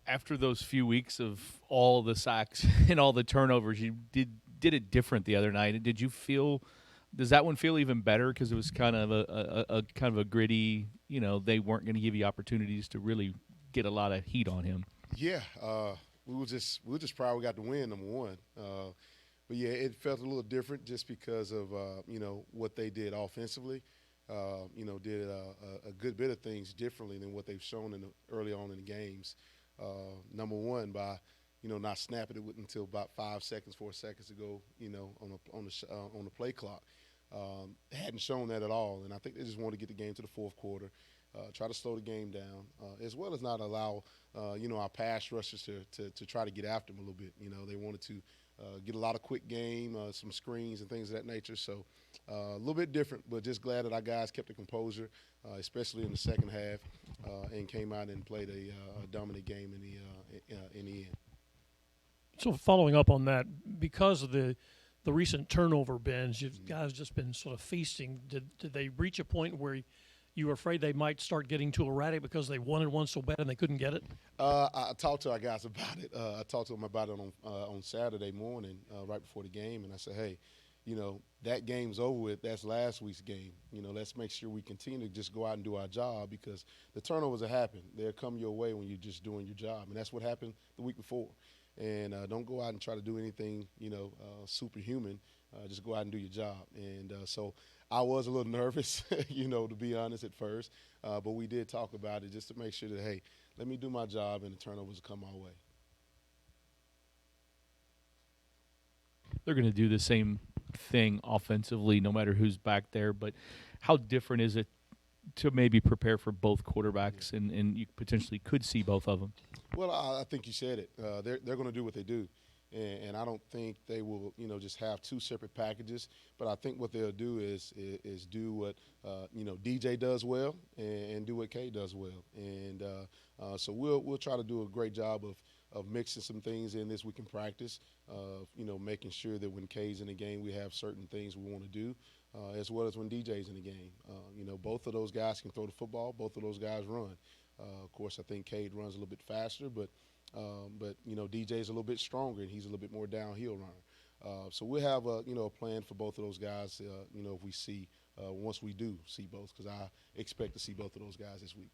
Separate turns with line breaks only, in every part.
after those few weeks of all the sacks and all the turnovers, you did it different the other night. Did you feel? Does that one feel even better because it was kind of a kind of a gritty? They weren't going to give you opportunities to really get a lot of heat on him.
Yeah, we were just proud we got the win, number one. But yeah, it felt a little different just because of what they did offensively. Did a good bit of things differently than what they've shown early on in the games. Number one, by not snapping it until about 5 seconds, 4 seconds to go. On the play clock. They hadn't shown that at all, and I think they just wanted to get the game to the fourth quarter, try to slow the game down, as well as not allow our pass rushers to try to get after them a little bit. They wanted to get a lot of quick game, some screens and things of that nature. So a little bit different, but just glad that our guys kept the composure, especially in the second half, and came out and played a dominant game in the end.
So following up on that, because of the recent turnover binge, you guys just been sort of feasting. Did they reach a point where you were afraid they might start getting too erratic because they wanted one so bad and they couldn't get it?
I talked to our guys about it. I talked to them about it on Saturday morning, right before the game, and I said, hey, that game's over with. That's last week's game. Let's make sure we continue to just go out and do our job, because the turnovers will happen. They'll come your way when you're just doing your job, and that's what happened the week before. And don't go out and try to do anything, superhuman. Just go out and do your job. And so I was a little nervous, to be honest, at first. But we did talk about it just to make sure that, hey, let me do my job and the turnovers will come our way.
They're going to do the same thing offensively no matter who's back there. But how different is it to maybe prepare for both quarterbacks, and you potentially could see both of them?
Well, I think you said it. They're going to do what they do. And I don't think they will, just have two separate packages. But I think what they'll do is do what, DJ does well, and do what K does well. And so we'll try to do a great job of mixing some things in this week in practice, making sure that when K's in the game, we have certain things we want to do, as well as when DJ's in the game. Both of those guys can throw the football. Both of those guys run. Of course, I think Cade runs a little bit faster, but DJ's a little bit stronger, and he's a little bit more downhill runner. So we'll have a plan for both of those guys. If we see once we do see both, because I expect to see both of those guys this week.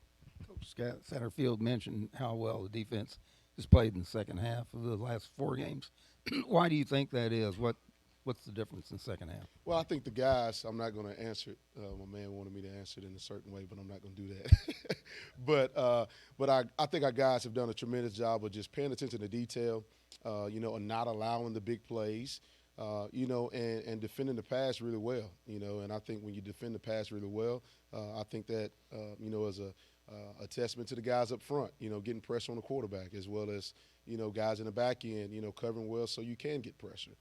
Coach Scott Satterfield mentioned how well the defense has played in the second half of the last 4 games. Why do you think that is? What's the difference in the second half?
Well, I think the guys, I'm not going to answer it. My man wanted me to answer it in a certain way, but I'm not going to do that. but I think our guys have done a tremendous job of just paying attention to detail, and not allowing the big plays, and defending the pass really well, And I think when you defend the pass really well, I think that, is a testament to the guys up front, getting pressure on the quarterback, as well as, guys in the back end, covering well so you can get pressure.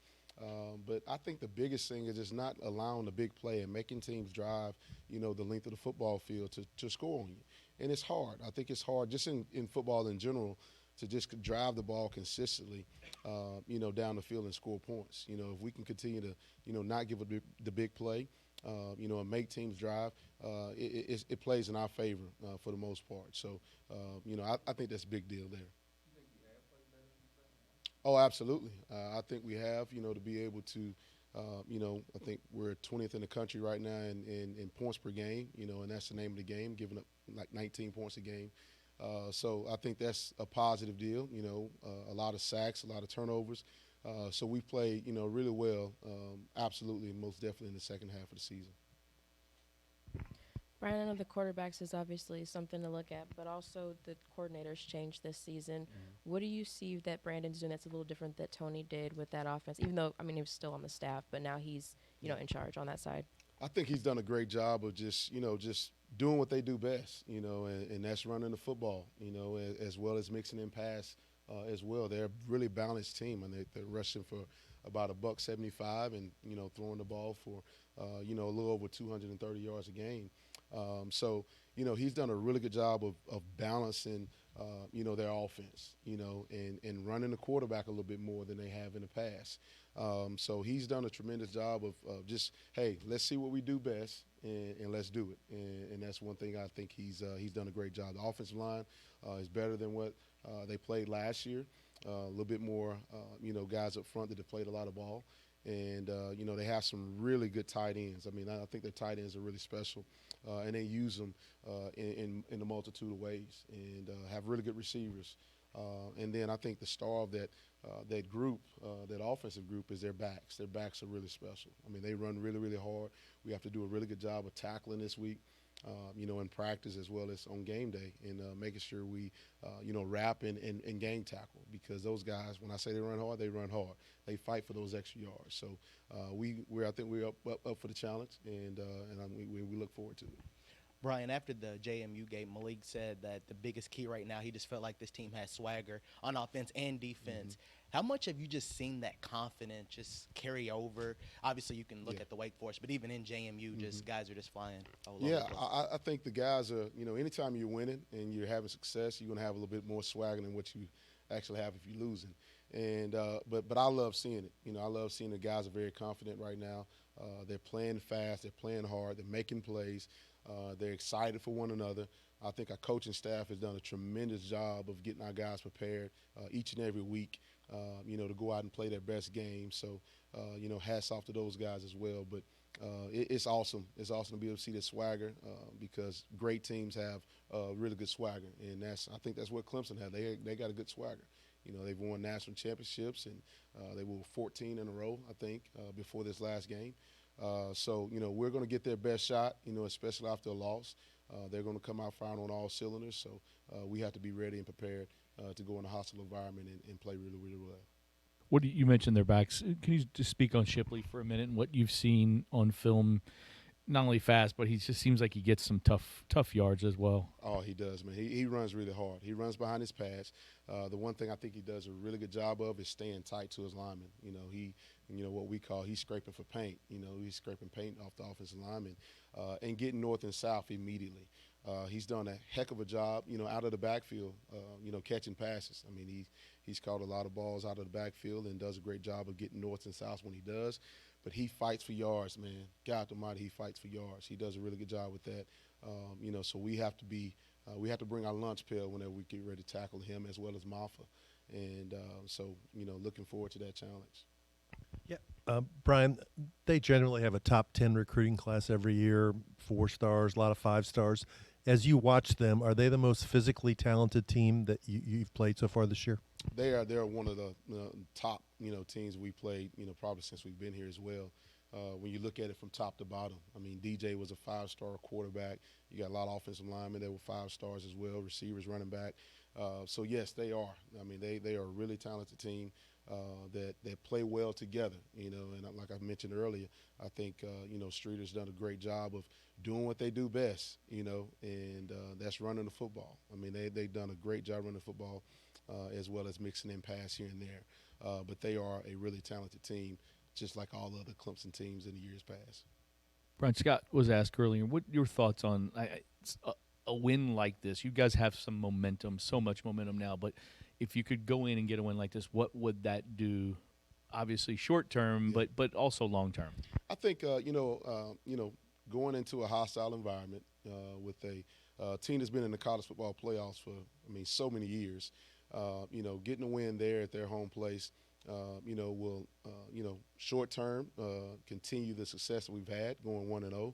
But I think the biggest thing is just not allowing the big play and making teams drive, the length of the football field to score on you. And it's hard. I think it's hard just in football in general to just drive the ball consistently, down the field and score points. If we can continue to, not give the big play, and make teams drive, it plays in our favor for the most part. So, I think that's a big deal there. Oh, absolutely. I think we have, to be able to, I think we're 20th in the country right now in points per game, and that's the name of the game, giving up like 19 points a game. So I think that's a positive deal, a lot of sacks, a lot of turnovers. So we played, really well, absolutely, most definitely in the second half of the season.
Brian, I know the quarterbacks is obviously something to look at, but also the coordinators changed this season. Mm-hmm. What do you see that Brandon's doing that's a little different that Tony did with that offense? Even though, he was still on the staff, but now he's, in charge on that side.
I think he's done a great job of just doing what they do best, and that's running the football, as well as mixing in pass as well. They're a really balanced team, and they're rushing for about $175 and, throwing the ball for, a little over 230 yards a game. So, he's done a really good job of balancing, their offense, and running the quarterback a little bit more than they have in the past. So he's done a tremendous job of just, hey, let's see what we do best and let's do it. And that's one thing I think he's done a great job. The offensive line is better than what they played last year. A little bit more, guys up front that have played a lot of ball. And, they have some really good tight ends. I mean, I think their tight ends are really special. And they use them in a multitude of ways and have really good receivers. And then I think the star of that group, that offensive group, is their backs. Their backs are really special. I mean, they run really, really hard. We have to do a really good job of tackling this week, in practice as well as on game day, and making sure we, wrap and gang tackle, because those guys, when I say they run hard, they run hard. They fight for those extra yards. So I think we're up for the challenge, and we look forward to it.
Brian, after the JMU game, Malik said that the biggest key right now, he just felt like this team has swagger on offense and defense.
Mm-hmm.
How much have you just seen that confidence just carry over? Obviously, you can look at the Wake Forest, but even in JMU, just guys are just flying all over the place.
I think the guys are, anytime you're winning and you're having success, you're going to have a little bit more swagger than what you actually have if you're losing. And but I love seeing it. I love seeing the guys are very confident right now. They're playing fast. They're playing hard. They're making plays. They're excited for one another. I think our coaching staff has done a tremendous job of getting our guys prepared each and every week, to go out and play their best game. So, hats off to those guys as well. But it's awesome. It's awesome to be able to see this swagger because great teams have really good swagger. And I think that's what Clemson had. They got a good swagger. They've won national championships, and they won 14 in a row, I think, before this last game. So, we're going to get their best shot, especially after a loss. They're going to come out firing on all cylinders. So we have to be ready and prepared to go in a hostile environment and play really, really well.
You mentioned their backs. Can you just speak on Shipley for a minute and what you've seen on film? Not only fast, but he just seems like he gets some tough yards as well.
Oh, he does, man. He runs really hard. He runs behind his pads. The one thing I think he does a really good job of is staying tight to his linemen. What we call he's scraping for paint. He's scraping paint off the offensive lineman and getting north and south immediately. He's done a heck of a job, out of the backfield, catching passes. I mean, he's caught a lot of balls out of the backfield and does a great job of getting north and south when he does. But he fights for yards, man. God Almighty, he fights for yards. He does a really good job with that. So we have to bring our lunch pail whenever we get ready to tackle him as well as Maffa. And looking forward to that challenge.
Yeah, Brian, they generally have a top 10 recruiting class every year, 4 stars, a lot of 5 stars. As you watch them, are they the most physically talented team that you've played so far this year?
They're one of the top teams we played probably since we've been here as well. When you look at it from top to bottom, I mean, DJ was a 5-star quarterback. You got a lot of offensive linemen that were 5 stars as well, receivers, running back. So yes, they are. I mean, they are a really talented team that play well together. And like I mentioned earlier, I think Streeter's done a great job of doing what they do best. And that's running the football. I mean, they've done a great job running the football. As well as mixing in pass here and there. But they are a really talented team, just like all other Clemson teams in the years past.
Brian, Scott was asked earlier, what your thoughts on a win like this? You guys have some momentum, so much momentum now, but if you could go in and get a win like this, what would that do? Obviously short term, but also long term.
I think, going into a hostile environment with a team that's been in the college football playoffs for, so many years, getting a win there at their home place, will, short term continue the success that we've had going 1-0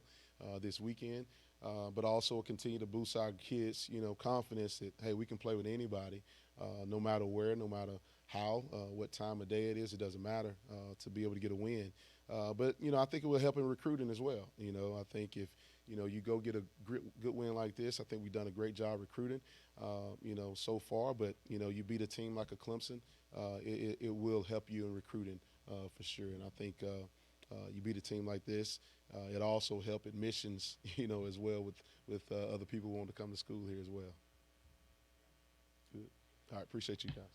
this weekend, but also continue to boost our kids, confidence that, hey, we can play with anybody, no matter where, no matter how, what time of day it is, it doesn't matter to be able to get a win. But, I think it will help in recruiting as well. I think if, you go get a good win like this, I think we've done a great job recruiting, so far. But, you beat a team like a Clemson, it will help you in recruiting for sure. And I think you beat a team like this, it also help admissions, as well with other people wanting to come to school here as well. Good. All right, appreciate you guys.